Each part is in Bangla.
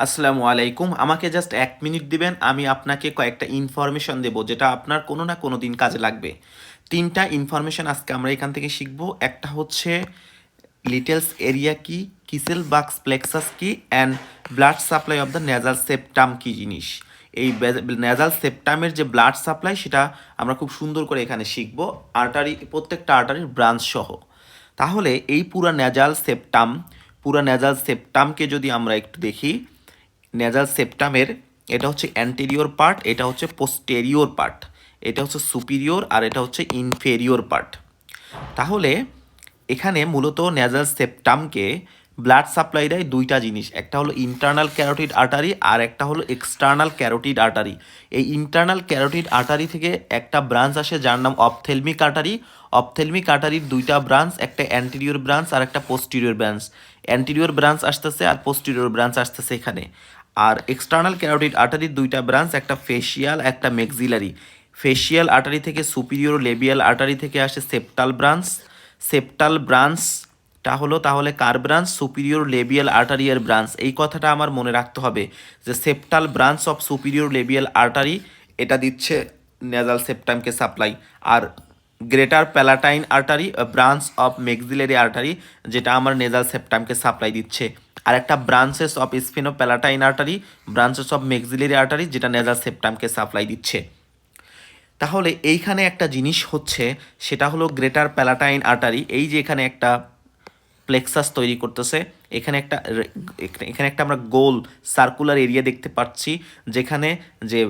আসসালামু আলাইকুম। আমাকে জাস্ট ১ মিনিট দিবেন। আমি আপনাকে কয়েকটা ইনফরমেশন দেব যেটা আপনার কোনো না কোনো দিন কাজে লাগবে। ৩ টা ইনফরমেশন আজকে আমরা এখান থেকে শিখব। একটা হচ্ছে লিটেলস এরিয়া কি, কিসেল বাক্স প্লেক্সাস কি and blood supply of the nasal septum কি জিনিস। এই নেজাল সেপ্টামের যে ব্লাড সাপ্লাই সেটা আমরা খুব সুন্দর করে এখানে শিখব, আর্টারি প্রত্যেকটা আর্টারির ব্রাঞ্চ সহ। তাহলে এই পুরা নেজাল সেপ্টামকে যদি আমরা একটু দেখি, নেজাল সেপ্টামের এটা হচ্ছে অ্যান্টেরিয়র পার্ট, এটা হচ্ছে পোস্টেরিয়র পার্ট, এটা হচ্ছে সুপিরিয়র আর এটা হচ্ছে ইনফেরিয়র পার্ট। তাহলে এখানে মূলত নেজাল সেপ্টামকে ব্লাড সাপ্লাই দেয় দুইটা জিনিস, একটা হলো ইন্টারনাল ক্যারোটিড আর্টারি আর একটা হলো এক্সটার্নাল ক্যারোটিড আর্টারি। এই ইন্টারনাল ক্যারোটিড আর্টারি থেকে একটা ব্রাঞ্চ আসে যার নাম অপথেলমিক আর্টারি। অপথেলমিক আর্টারির দুইটা ব্রাঞ্চ, একটা অ্যান্টেরিয়র ব্রাঞ্চ আর একটা পোস্টিরিয়র ব্রাঞ্চ। অ্যান্টেরিয়র ব্রাঞ্চ আসতেছে আর পোস্টিরিয়র ব্রাঞ্চ আসতেছে এখানে। আর এক্সটার্নাল ক্যারোটিড আর্টারির দুইটা ব্রাঞ্চ, একটা ফেসিয়াল একটা মেক্সিলারি। ফেসিয়াল আর্টারি থেকে সুপিরিয়র লেবিয়াল আর্টারি থেকে আসে সেপ্টাল ব্রাঞ্চ। সেপ্টাল ব্রাঞ্চটা হলো তাহলে কার ব্রাঞ্চ? সুপিরিয়র লেবিয়াল আর্টারিয়ার ব্রাঞ্চ। এই কথাটা আমার মনে রাখতে হবে যে septal branch of superior labial artery এটা দিচ্ছে নেজাল সেপ্টামকে সাপ্লাই। আর greater palatine artery branch of maxillary artery যেটা আমার নেজাল সেপ্টামকে সাপ্লাই দিচ্ছে। আর একটা branches of sphenopalatine artery, branches of maxillary artery যেটা নেজাল সেপ্টামকে সাপ্লাই দিচ্ছে। তাহলে এইখানে একটা জিনিস হচ্ছে, সেটা হলো গ্রেটার প্যালাটাইন আর্টারি। এই যে এখানে একটা প্লেক্সাস তৈরি করতেছে, এখানে একটা আমরা গোল সার্কুলার এরিয়া দেখতে পাচ্ছি, যেখানে যে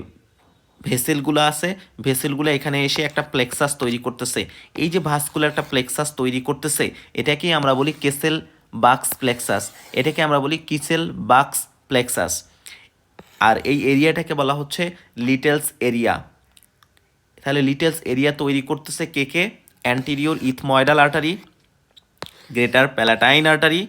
ভেসেলগুলো আছে, ভেসেলগুলো এখানে এসে একটা প্লেক্সাস তৈরি করতেছে। এই যে ভাস্কুলার একটা প্লেক্সাস তৈরি করতেছে, এটাকেই আমরা বলি কেসেল বাক্স প্লেক্সাস, এটাকে আমরা বলি কিসেল বাক্স প্লেক্সাস। আর এই এরিয়াটাকে বলা হচ্ছে লিটেলস এরিয়া। তাহলে লিটেলস এরিয়া তৈরি করতেছে কে কে? Anterior ethmoidal artery, greater palatine artery,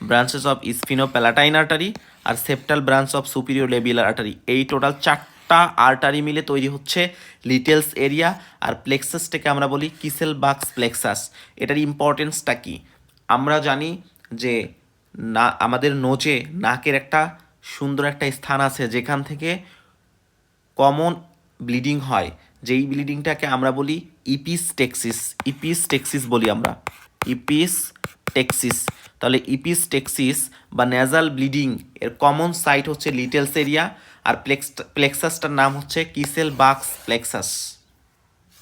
branches of sphenopalatine artery আর septal branch of superior labial artery. এই টোটাল 4টা আর্টারি মিলে তৈরি হচ্ছে লিটেলস এরিয়া। আর প্লেক্সাসটাকে আমরা বলি কিসেল বাক্স প্লেক্সাস। এটার ইম্পর্টেন্সটা কি? আমরা জানি যে না, আমাদের নোজে নাকের একটা সুন্দর একটা স্থান আছে যেখান থেকে কমন ব্লিডিং হয়, যেই ব্লিডিংটাকে আমরা বলি ইপিসটেক্সিস। ইপিসটেক্সিস বলি আমরা, ইপিসটেক্সিস। তাহলে ইপিসটেক্সিস বা নেজাল ব্লিডিং এর কমন সাইট হচ্ছে লিটেলস এরিয়া, আর প্লেক্সাসটার নাম হচ্ছে কিসেল বাক্স প্লেক্সাস।